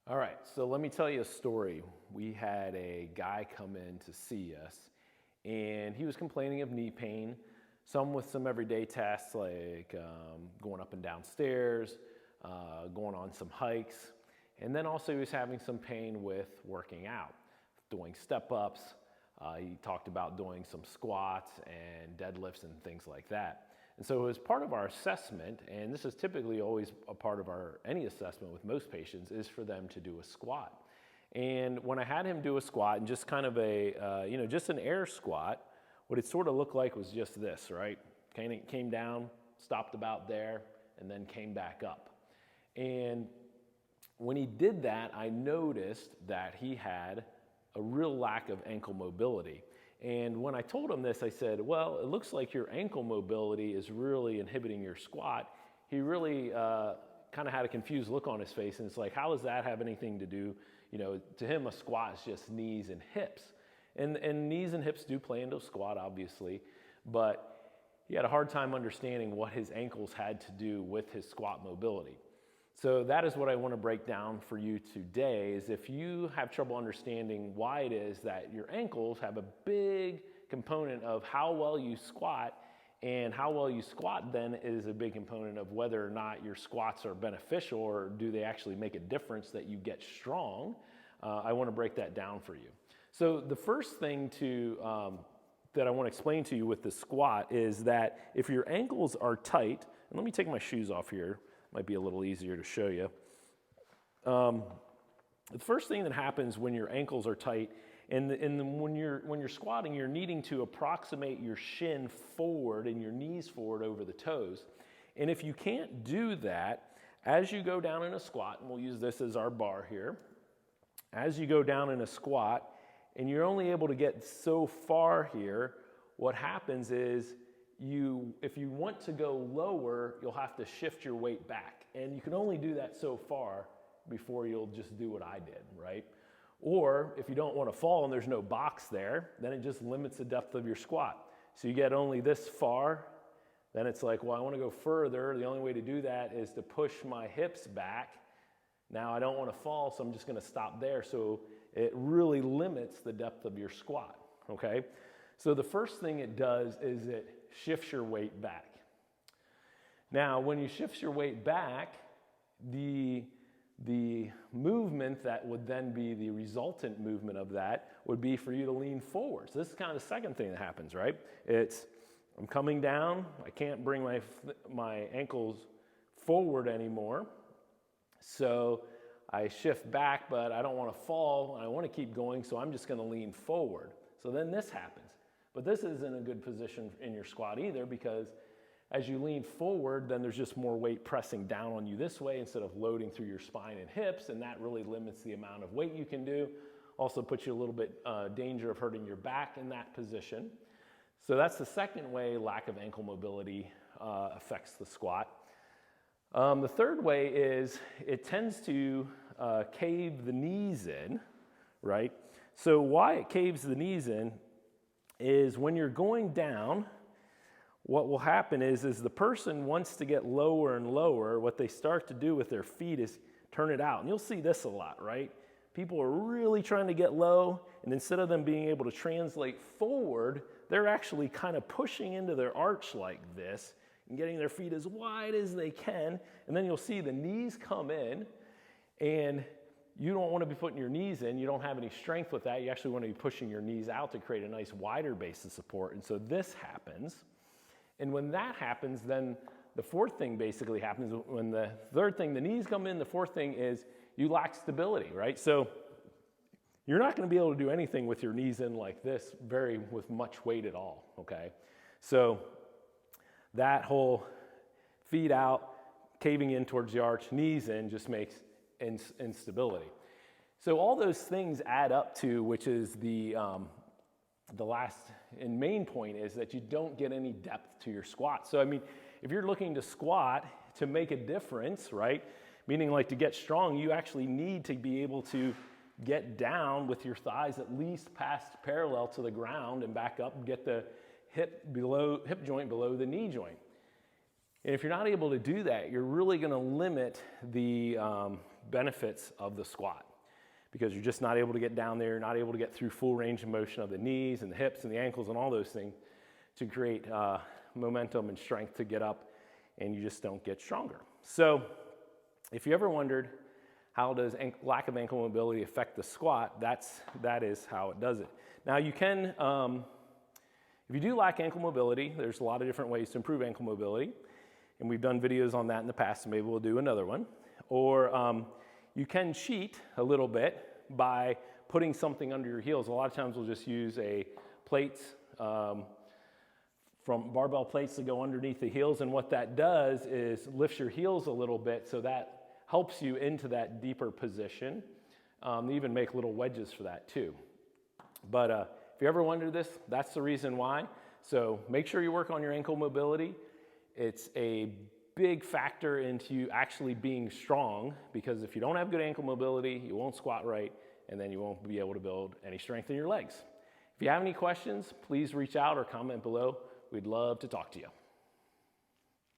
All right, so let me tell you a story. We had a guy come in to see us, and he was complaining of knee pain, some with some everyday tasks like going up and down stairs, going on some hikes, and then also he was having some pain with working out, doing step-ups. He talked about doing some squats and deadlifts and things like that. And so as part of our assessment, and this is typically always a part of any assessment with most patients, is for them to do a squat. And when I had him do a squat, and just kind of just an air squat, what it sort of looked like was just this, right? Came down, stopped about there, and then came back up. And when he did that, I noticed that he had a real lack of ankle mobility. And when I told him this, I said, well, it looks like your ankle mobility is really inhibiting your squat. He really kind of had a confused look on his face, and it's like, how does that have anything to do? To him, a squat is just knees and hips. And knees and hips do play into a squat, obviously, but he had a hard time understanding what his ankles had to do with his squat mobility. So that is what I want to break down for you today, is if you have trouble understanding why it is that your ankles have a big component of how well you squat, and how well you squat then is a big component of whether or not your squats are beneficial or do they actually make a difference that you get strong. I want to break that down for you. So the first thing that I want to explain to you with the squat is that if your ankles are tight, and let me take my shoes off here, might be a little easier to show you. The first thing that happens when your ankles are tight, and when you're squatting, you're needing to approximate your shin forward and your knees forward over the toes. And if you can't do that, as you go down in a squat, and we'll use this as our bar here, as you go down in a squat, and you're only able to get so far here, what happens is if you want to go lower, you'll have to shift your weight back. And you can only do that so far before you'll just do what I did, right? Or if you don't want to fall and there's no box there, then it just limits the depth of your squat. So you get only this far, then it's like, well, I want to go further. The only way to do that is to push my hips back. Now I don't want to fall, so I'm just going to stop there. So it really limits the depth of your squat, okay? So the first thing it does is it shifts your weight back. Now, when you shift your weight back, the movement that would then be the resultant movement of that would be for you to lean forward. So this is kind of the second thing that happens, right? I'm coming down, I can't bring my ankles forward anymore, so I shift back, but I don't want to fall, and I want to keep going, so I'm just going to lean forward. So then this happens. But this isn't a good position in your squat either, because as you lean forward, then there's just more weight pressing down on you this way instead of loading through your spine and hips, and that really limits the amount of weight you can do. Also puts you a little bit danger of hurting your back in that position. So that's the second way lack of ankle mobility affects the squat. The third way is it tends to cave the knees in, right? So why it caves the knees in is when you're going down, what will happen is the person wants to get lower and lower. What they start to do with their feet is turn it out. And you'll see this a lot, right? People are really trying to get low, and instead of them being able to translate forward, they're actually kind of pushing into their arch like this and getting their feet as wide as they can. And then you'll see the knees come in, and you don't want to be putting your knees in. You don't have any strength with that. You actually want to be pushing your knees out to create a nice wider base of support. And so this happens. And when that happens, then the fourth thing basically happens. When the third thing, the knees come in, the fourth thing is you lack stability, right? So you're not going to be able to do anything with your knees in like this with much weight at all, okay? So that whole feet out, caving in towards the arch, knees in just makes instability. So all those things add up to, which is the last and main point, is that you don't get any depth to your squat. So I mean, if you're looking to squat to make a difference, right, meaning like to get strong, you actually need to be able to get down with your thighs at least past parallel to the ground and back up and get the hip joint below the knee joint. And if you're not able to do that, you're really going to limit the benefits of the squat, because you're just not able to get down there, not able to get through full range of motion of the knees and the hips and the ankles and all those things to create momentum and strength to get up, and you just don't get stronger. So if you ever wondered how does lack of ankle mobility affect the squat, that is how it does it. Now you can, if you do lack ankle mobility, there's a lot of different ways to improve ankle mobility, and we've done videos on that in the past, so maybe we'll do another one. Or you can cheat a little bit by putting something under your heels. A lot of times we'll just use plates, from barbell plates that go underneath the heels, and what that does is lifts your heels a little bit, so that helps you into that deeper position. They even make little wedges for that too. But if you ever wondered this, that's the reason why. So make sure you work on your ankle mobility. It's a big factor into you actually being strong, because if you don't have good ankle mobility, you won't squat right, and then you won't be able to build any strength in your legs. If you have any questions, please reach out or comment below. We'd love to talk to you.